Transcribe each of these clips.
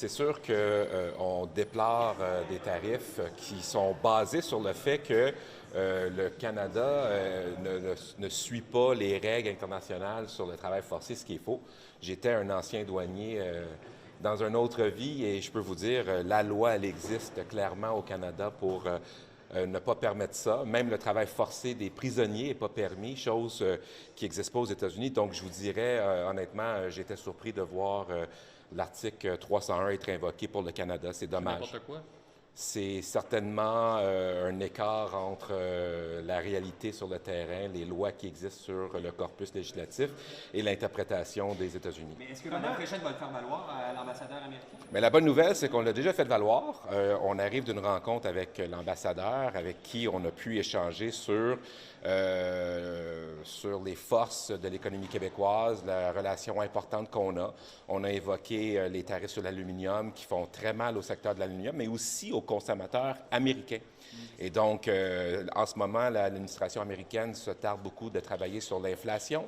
C'est sûr qu'on déplore des tarifs qui sont basés sur le fait que le Canada ne suit pas les règles internationales sur le travail forcé, ce qui est faux. J'étais un ancien douanier dans une autre vie et je peux vous dire, la loi, elle existe clairement au Canada pour ne pas permettre ça. Même le travail forcé des prisonniers n'est pas permis, chose qui n'existe pas aux États-Unis. Donc, je vous dirais, honnêtement, j'étais surpris de voir l'article 301 être invoqué pour le Canada. C'est dommage. N'importe quoi. C'est certainement un écart entre la réalité sur le terrain, les lois qui existent sur le corpus législatif et l'interprétation des États-Unis. Mais est-ce que Mme Fréchette va le faire valoir à l'ambassadeur américain? Mais la bonne nouvelle, c'est qu'on l'a déjà fait valoir. On arrive d'une rencontre avec l'ambassadeur, avec qui on a pu échanger sur les forces de l'économie québécoise, la relation importante qu'on a. On a évoqué les tarifs sur l'aluminium qui font très mal au secteur de l'aluminium, mais aussi aux consommateurs américains. Et donc, en ce moment, l'administration américaine se tarde beaucoup de travailler sur l'inflation.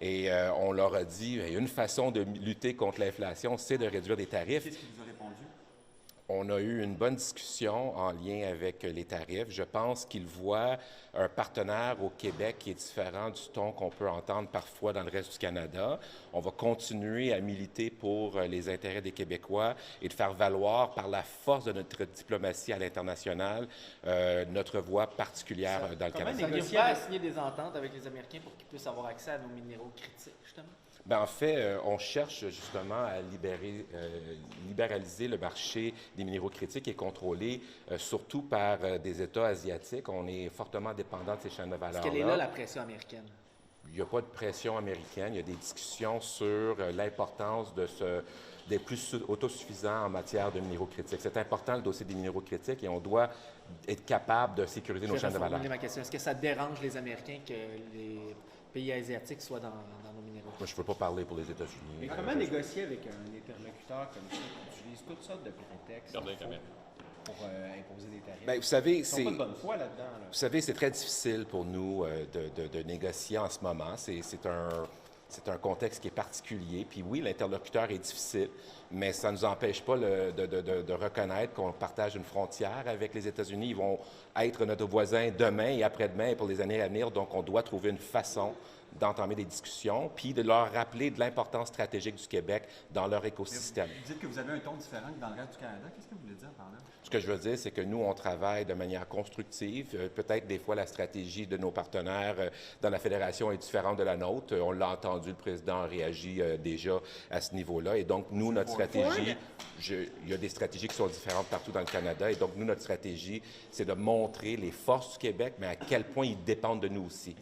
Et on leur a dit, une façon de lutter contre l'inflation, c'est de réduire les tarifs. Qu'est-ce qu'il vous a répondu? On a eu une bonne discussion en lien avec les tarifs. Je pense qu'ils voient un partenaire au Québec qui est différent du ton qu'on peut entendre parfois dans le reste du Canada. On va continuer à militer pour les intérêts des Québécois et de faire valoir par la force de notre diplomatie à l'international notre voix particulière dans le Canada. Comment négocier à signer des ententes avec les Américains pour qu'ils puissent avoir accès à nos minéraux critiques, justement? Bien, en fait, on cherche justement à libéraliser le marché des minéraux critiques et contrôlé surtout par des États asiatiques. On est fortement dépendant de ces chaînes de valeur-là. Est-ce qu'elle est là, la pression américaine? Il n'y a pas de pression américaine. Il y a des discussions sur l'importance d'être plus autosuffisant en matière de minéraux critiques. C'est important, le dossier des minéraux critiques, et on doit être capable de sécuriser nos chaînes de valeur. Ma question. Est-ce que ça dérange les Américains que les pays asiatiques soient dans nos minéraux? Moi, je ne peux pas parler pour les États-Unis. Mais comment négocier avec un interlocuteur comme ça qui utilise toutes sortes de prétextes pour imposer des tarifs? Bien, vous savez, Ils sont pas de bonne foi là-dedans. Là. Vous savez, c'est très difficile pour nous de négocier en ce moment. C'est un contexte qui est particulier. Puis oui, l'interlocuteur est difficile, mais ça ne nous empêche pas de reconnaître qu'on partage une frontière avec les États-Unis. Ils vont être notre voisin demain et après-demain et pour les années à venir. Donc, on doit trouver une façon d'entamer des discussions, puis de leur rappeler de l'importance stratégique du Québec dans leur écosystème. Vous dites que vous avez un ton différent que dans le reste du Canada. Qu'est-ce que vous voulez dire par là? Ce que je veux dire, c'est que nous, on travaille de manière constructive. Peut-être des fois, la stratégie de nos partenaires dans la fédération est différente de la nôtre. On l'a entendu, le président a réagi déjà à ce niveau-là. Et donc, nous, notre stratégie, il y a des stratégies qui sont différentes partout dans le Canada. Et donc, nous, notre stratégie, c'est de montrer les forces du Québec, mais à quel point ils dépendent de nous aussi.